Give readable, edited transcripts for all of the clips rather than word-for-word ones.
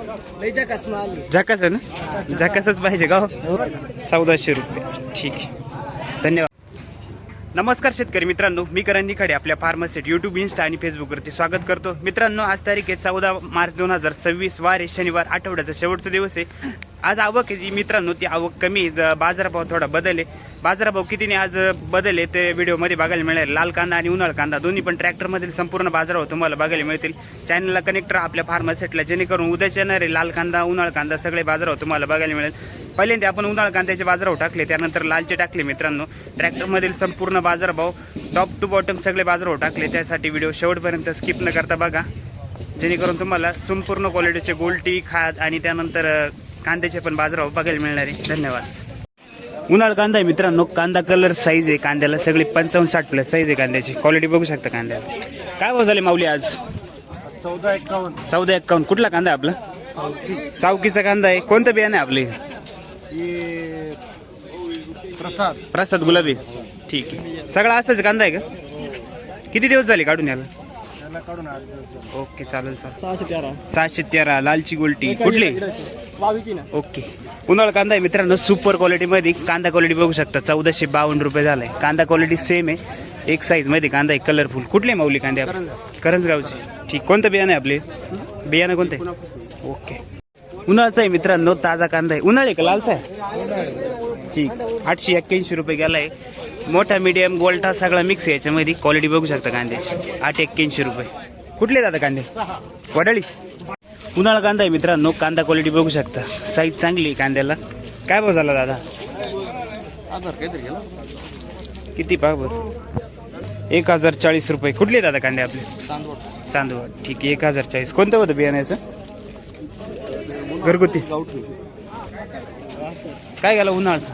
झकास आहे ना, झकासच पाहिजे का हो? 1400 रुपये, ठीक आहे, धन्यवाद. नमस्कार शेतकरी मित्रांनो, मी करण निखाडे आपल्या फार्मसेट यूट्यूब, इंस्टा आणि फेसबुकवरती स्वागत करतो. मित्रांनो, आज तारीख आहे 14 मार्च 2026, वार आहे शनिवार, आठवड्याचा शेवटचा दिवस आहे. आज आवक आहे जी मित्रांनो, ती आवक कमी, बाजारभाव थोडा बदल आहे. बाजारभाव कितीने आज बदल ते व्हिडिओमध्ये बघायला मिळेल. लाल कांदा आणि उन्हाळ कांदा दोन्ही पण ट्रॅक्टरमधील संपूर्ण बाजारभाव तुम्हाला बघायला मिळतील. चॅनलला कनेक्ट राहा आपल्या फार्मसेटला, जेणेकरून उद्याच्या येणारे लाल कांदा, उन्हाळ कांदा सगळे बाजारभाव तुम्हाला बघायला मिळेल. पहिल्यांदा आपण उन्हाळ कांद्याचे बाजारभाव टाकले, त्यानंतर लालचे टाकले. मित्रांनो, ट्रॅक्टरमधील संपूर्ण बाजारभाव टॉप टू बॉटम सगळे बाजारभाव टाकले. त्यासाठी व्हिडिओ शेवटपर्यंत स्किप न करता बघा, जेणेकरून तुम्हाला संपूर्ण क्वालिटीचे गोल्टी, खाद आणि त्यानंतर कांद्याचे पण बाजारभाव बघायला मिळणार आहे. धन्यवाद. उन्हाळ कांदा आहे मित्रांनो, कांदा कलर साईज आहे कांद्याला, सगळी 55-60 प्लस साईज आहे कांद्याची. क्वालिटी बघू शकता कांद्याला. काय भाव झाले माऊली आज? 1451. कुठला कांदा आहे आपला? सावकीचा कांदा आहे. कोणतं बियाणं आहे आपले? प्रसाद गुलाबी, ठीक आहे. सगळा असाच कांदा आहे का? किती दिवस झाले काढून याला? ओके, चालेल. 613 लालची गोल्टी. कुठली? ओके. उन्हाळ कांदा आहे मित्रांनो, सुपर क्वालिटी मध्ये. कांदा क्वालिटी बघू शकता, 1452 रुपये झालाय. कांदा क्वालिटी सेम आहे, एक साईज मध्ये कांदा आहे, कलरफुल. कुठले माऊली कांदे? करंजगावचे, ठीक. कोणतं बियाणं आहे आपले? बियाणं कोणते? ओके. उन्हाळचा आहे मित्रांनो, ताजा कांदा आहे. उन्हाळ आहे का लालचा आहे? ठीक. 881 रुपये गेलाय. मोठा मीडियम गोल्टा सगळा मिक्स आहे याच्यामध्ये. क्वालिटी बघू शकता कांद्याची. 881 रुपये. कुठले दादा कांदे? वडाळी. उन्हाळा कांदा आहे मित्रांनो, कांदा क्वालिटी बघू शकता, साईज चांगली आहे कांद्याला. काय भाव झाला दादा? किती पाहा बरं? 1040 रुपये. कुठले दादा कांदे आपले? चांदवड, ठीक आहे. 1040. कोणतं होतं बियाण्याचं? घरगुती. काय गेला उन्हाळचा?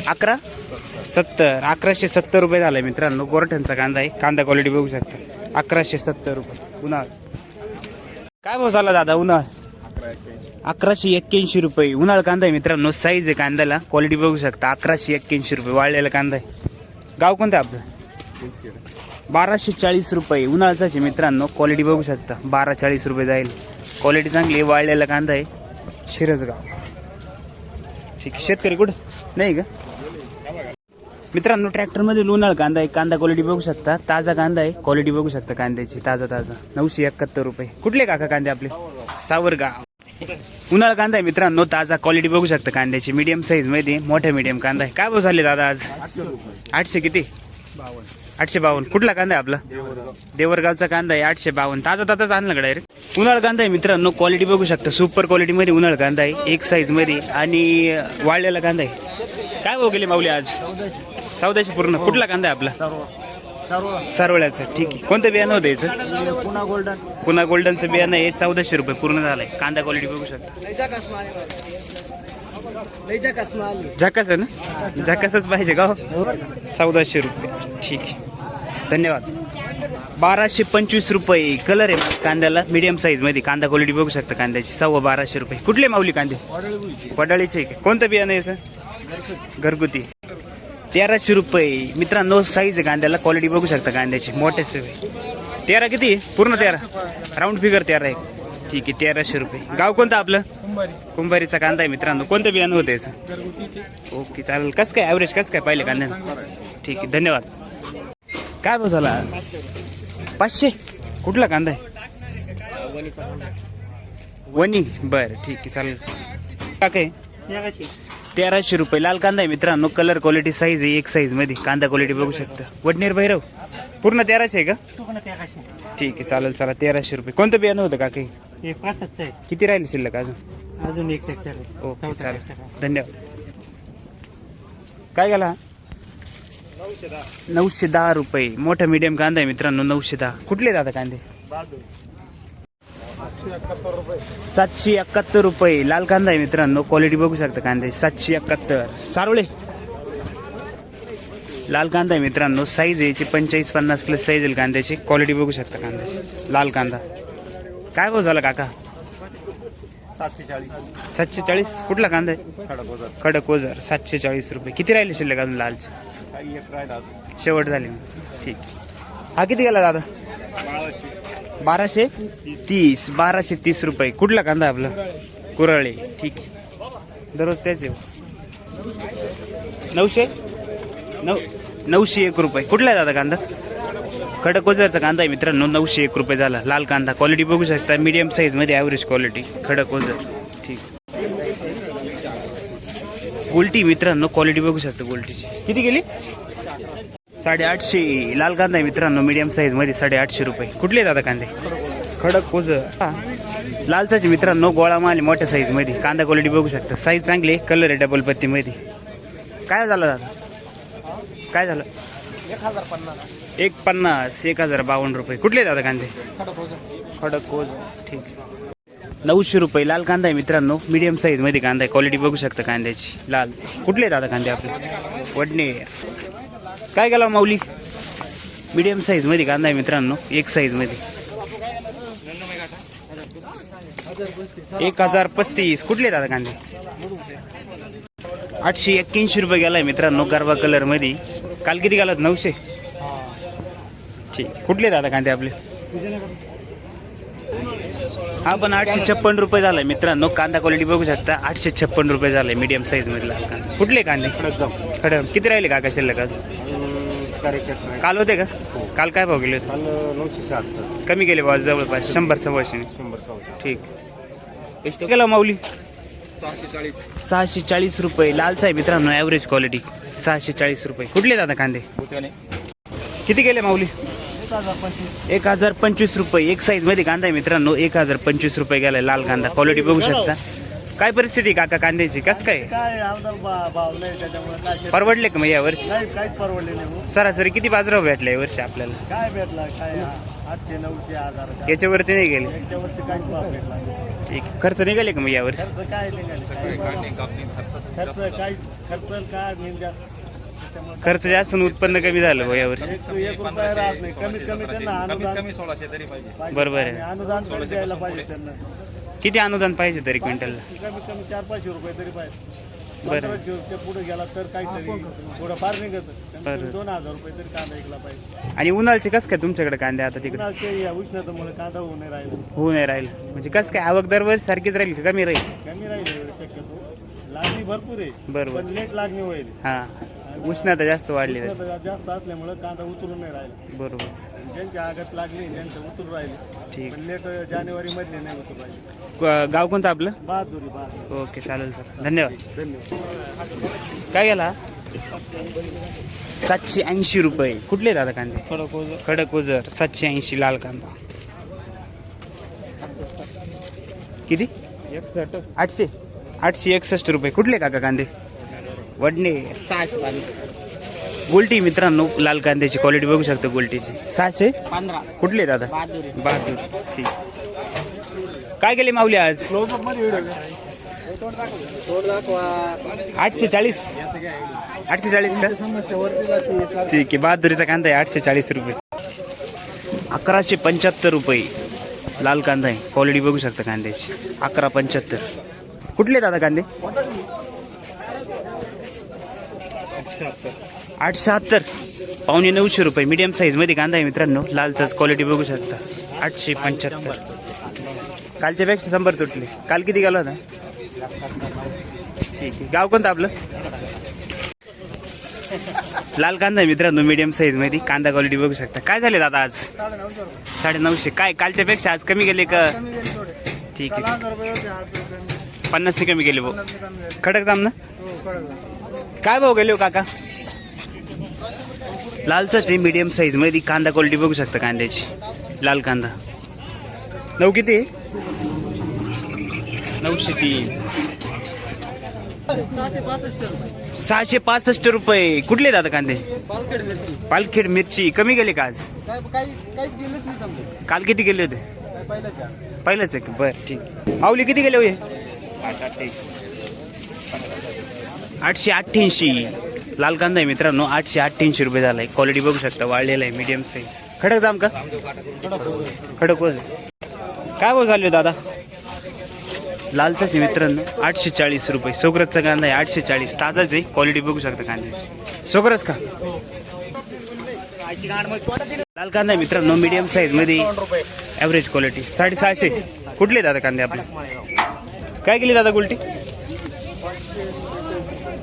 1170 रुपये झालाय मित्रांनो. गोरठणचा कांदा आहे. कांदा क्वालिटी बघू शकता, 1170 रुपये उन्हाळ. काय भाव झाला दादा उन्हाळ? 1181 रुपये. उन्हाळ कांदा आहे मित्रांनो, साईज आहे कांद्याला, क्वालिटी बघू शकता. 1181 रुपये वाळलेला कांदा आहे. गाव कोणतं आपलं? 1240 रुपये. उन्हाळचाच आहे मित्रांनो, क्वालिटी बघू शकता. 1240 रुपये जाईल. क्वालिटी चांगली आहे, वाळलेला कांदा आहे. शिरसगाव, ठीक आहे. शेतकरी कुठं नाही का मित्रांनो? ट्रॅक्टरमध्ये उन्हाळ कांदा आहे. कांदा क्वालिटी बघू शकता, ताजा कांदा आहे. क्वालिटी बघू शकता कांद्याची, ताजा 971 रुपये. कुठले काका कांदे आपले? सावरगाव. उन्हाळ कांदा आहे मित्रांनो, ताजा. क्वालिटी बघू शकता कांद्याची, मीडियम साईज मध्ये, मोठ्या मीडियम कांदा आहे. काय भाव झाले दादा आज? 800 किती? 852. कुठला कांदा आहे आपला? देवरगावचा कांदा आहे. 852. ताजाच आणला का डायरेक्ट? उन्हाळ कांदा आहे मित्रांनो, क्वालिटी बघू शकता, सुपर क्वालिटी मध्ये उन्हाळ कांदा आहे, एक साईज मध्ये आणि वाळलेला कांदा आहे. काय भाव गेले माऊली आज? 1400 पूर्ण. कुठला कांदा आहे आपला? सारवळ्याचं, ठीक आहे. कोणतं बियाणं होतं याचं? पुन्हा गोल्डनचं बियाणं आहे. 1400 रुपये पूर्ण झालंय. कांदा क्वालिटी बघू शकता. झकास आहे ना, झकासच पाहिजे का? 1400 रुपये, ठीक आहे, धन्यवाद. 1225 रुपये. कलर आहे कांद्याला, मीडियम साईज मध्ये. कांदा क्वालिटी बघू शकता कांद्याची. 1250 रुपये. कुठले माऊली कांदे? वडाळीचे. कोणतं बियाणं याचं? घरगुती. 1300 रुपये मित्रांनो, साईज आहे कांद्याला, क्वालिटी बघू शकता कांद्याची, मोठे सगळे. 13 किती? पूर्ण 13, राऊंड फिगर 13 आहे, ठीक आहे. 1300 रुपये. गाव कोणतं आपलं? कुंभारीचा कांदा आहे मित्रांनो. कोणतं बियाणं होतं याचं? ओके, चालेल. कसं काय ॲव्हरेज कसं काय पाहिलं कांद्यानं? ठीक आहे, धन्यवाद. काय भाव झाला? 500. कुठला कांदा आहे? वणी, बरं, ठीक आहे, चालेल. काय काय? 1300 रुपये. लाल कांदा आहे मित्रांनो, कलर क्वालिटी साईज आहे, एक साईज मध्ये. कांदा क्वालिटी बघू शकता. वडनेर भैरव. पूर्ण 1300 आहे का? ठीक आहे, चालेल. चला, 1300 रुपये. कोणतं बियाणं होतं का? काही किती राहिले शिल्लक अजून? एक ट्रॅक्टर. ओके, चालेल, धन्यवाद. काय गेला? 910 रुपये. मोठा मीडियम कांदा आहे मित्रांनो, 910. कुठले दादा कांदे? 771 रुपये. लाल कांदा आहे मित्रांनो, क्वालिटी बघू शकता कांदे. 771. सारोळे. लाल कांदा आहे मित्रांनो, साईज याची 45-50 प्लस साईज आहे कांद्याची. क्वालिटी बघू शकता कांद्याची, लाल कांदा. काय भाव झाला काका? 740. कुठला कांदा आहे? खडक ओझर. 740 रुपये. किती राहिले शिल्लक अजून लालचे? शेवट झाली, ठीक. हा किती गेला दादा? 1230 रुपये. कुठला कांदा आपला? कुराळे. ठीक आहे. दररोज त्याच आहे. 901 रुपये. कुठला आहे दादा कांदा? खडक ओझरचा कांदा आहे मित्रांनो. 901 रुपये झाला. लाल कांदा. क्वालिटी बघू शकता. मीडियम साईज मध्ये ॲव्हरेज क्वालिटी. खडक ओझर. ठीक. गोल्टी मित्रांनो. क्वालिटी बघू शकता गोल्टीची. किती गेली? 850. लाल कांदा आहे मित्रांनो. मीडियम साईज मध्ये 850 रुपये. कुठले दादा कांदे? खडक ओझर. लालचाची मित्रांनो. गोळा माल मोठ्या साईज मध्ये. कांदा क्वालिटी बघू शकता. साईज चांगली. कलर आहे डबल पत्ती मध्ये. काय झालं दादा? काय झालं? 150. 1052 रुपये. कुठले दादा कांदे? खडक ओझर. ठीक. 900 रुपये. लाल कांदा आहे मित्रांनो. मीडियम साईज मध्ये कांदा आहे. क्वालिटी बघू शकता कांद्याची. लाल. कुठले दादा कांदे आपले? वडणे. काय गेला माऊली? मीडियम साईज मध्ये कांदा आहे मित्रांनो. एक साईज मध्ये. 1035. कुठले दादा कांदे? 881 रुपये गेलाय मित्रांनो. गरबा कलर मध्ये. काल किती गेलात? 900. ठीक. कुठले दादा कांदे आपले? हा पण 856 रुपये झालाय मित्रांनो. कांदा क्वालिटी बघू शकता. 856 रुपये झालाय मीडियम साईज मध्ये लाल कांदा. कुठले कांदे? खडक. किती राहिले काका शिल्लक? काल होते का? काल काय भाव गेले होते? 976. कमी गेले बा जवळपास 100-100. ठीक. ಎಷ್ಟು गेला माऊली? 640 रुपये. लालचा आहे मित्रांनो. Average quality. 640 रुपये. कुठले दादा कांदे? किती गेले माऊली? 1025 रुपये. एक साईज मध्ये कांदा आहे मित्रांनो. 1025 रुपये गेलाय लाल कांदा. क्वालिटी बघू शकता. काय परिस्थिती काका कांद्याची? कसं काय? परवडले का मग या वर्षी? काहीच परवडले नाही. सरासरी किती बाजारावर भेटला या वर्षी आपल्याला? काय भेटला? काय 800-900 याच्यावरती नाही गेले. याच्यावरती काहीच भाव भेटला नाही. ठीक. खर्च निघाले का मग या वर्षी? खर्च काय निघाले? खर्च काय? खर्च काय निघाला? खर्च जास्त आणि उत्पन्न कमी झालं या वर्षी. 1 रुपया राहत नाही. कमीत कमी त्यांना अनुदान. 1600 तरी पाहिजे. बरोबर आहे. अनुदान तरी द्यायला पाहिजे त्यांना. किती अनुदान पाहिजे तरी क्विंटलला? कमीत कमी 400-500 रुपये तरी पाहिजे. बरं. 1500 पुढे गेला तर काहीतरी थोडं फार निघत. बरं. 2000 रुपये तरी कांदा ऐकला पाहिजे. आणि उन्हाळचे कसं काय तुमच्याकडे कांदे आता तिकडे? उन्हाळ्याचे या उष्णतेमुळे कांदा होऊ नाही राहिला. होऊ नाही राहील म्हणजे कसं काय? आवक दरवर्षी सारखीच राहील का कमी राहील? कमी राहील शक्यतो. लागणी भरपूर आहे. बरोबर. पण लेट लागणी होईल. हा. उष्णता जास्त वाढली आहे. उष्णता जास्त असल्यामुळे कांदा उतरून नाही राहिला. बरोबर. ज्यांच्या आगत लागली त्यांचं उतरून राहिले. ठीक. पण लेट जानेवारी मधले नाही उतरून राहिले. गाव कोणतं आपलं? बहादुरी. ओके चालेल सर. धन्यवाद. धन्यवाद. काय गेला? 780 रुपये. कुठले दादा कांदे? खडक ओझर. 780 लाल कांदा. किती? 861 रुपये. कुठले काका कांदे? वडणे. गोल्टी मित्रांनो. लाल कांद्याची क्वालिटी बघू शकता गोल्टीची. 615. कुठले दादा? बहादूर. ठीक. काय गेले माऊली आज? 840. 840 का? ठीक आहे. बहादुरीचा कांदा आहे. 840 रुपये. 1175 रुपये. लाल कांदा आहे. क्वालिटी बघू शकता कांद्याची. 1175. कुठले दादा कांदे? 870. 850 रुपये. मीडियम साईज मध्ये कांदा आहे मित्रांनो. लालचाच क्वालिटी बघू शकता. 875. कालच्या पेक्षा 100 तुटले. काल किती गेला होता? ठीक आहे. गाव कोणतं आपलं? लाल कांदा आहे मित्रांनो. मीडियम साईज मध्ये कांदा क्वालिटी बघू शकता. काय झाले दादा आज? 950. काय कालच्या पेक्षा आज कमी गेले का? ठीक आहे. 50 कमी गेले भाऊ. खडक जाम ना. काय भाव गेले हो काका? लालचाच आहे. मीडियम साईज मध्ये कांदा क्वालिटी बघू शकता कांद्याची. लाल कांदा. 9 किती? 903. 665 रुपये. कुठले दादा कांदे? पालखेड मिरची. कमी गेले का आज? काल किती गेले होते? पहिलंच आहे का? बरं ठीक. आवली किती गेले होय? 888. लाल कांदा आहे मित्रांनो. 888 रुपये झालाय. क्वालिटी बघू शकता. वाळलेला आहे. Medium size. खडक जाम का? खडक काय भाव झाले दादा? लालचाच आहे मित्रांनो. 840 रुपये. सोगरसचा कांदा आहे. 840. ताजाच आहे. क्वालिटी बघू शकता कांद्याची. सोगरस का? लाल कांदा आहे मित्रांनो. मीडियम साईज मध्ये ॲव्हरेज क्वालिटी 650. कुठले दादा कांदे आपले? काय केली दादा गुलटी?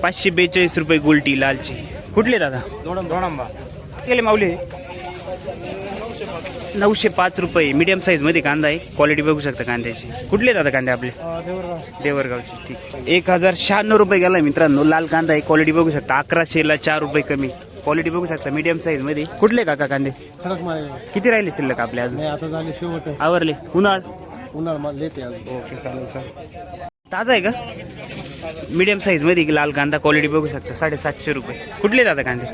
542 रुपये गुलटी लालची. कुठले दादा? दोडंबा गेले माऊली 905 रुपये. मीडियम साईजमध्ये कांदा आहे. क्वालिटी बघू शकता कांद्याची. कुठले दादा कांदे आपले? देवरगावची. ठीक. 1096 रुपये गेला मित्रांनो. लाल कांदा आहे. क्वालिटी बघू शकता. 1100ला 4 रुपये कमी. क्वालिटी बघू शकता मीडियम साईजमध्ये. कुठले काका कांदे? किती राहिले शिल्लक आपले अजून? आता झाले शेवट आवरले? उन्हाळा लेट आहे. ओके चालेल चालेल. ताजा आहे का? मीडियम साईजमध्ये लाल कांदा. क्वालिटी बघू शकता. 750 रुपये. कुठले दादा कांदे?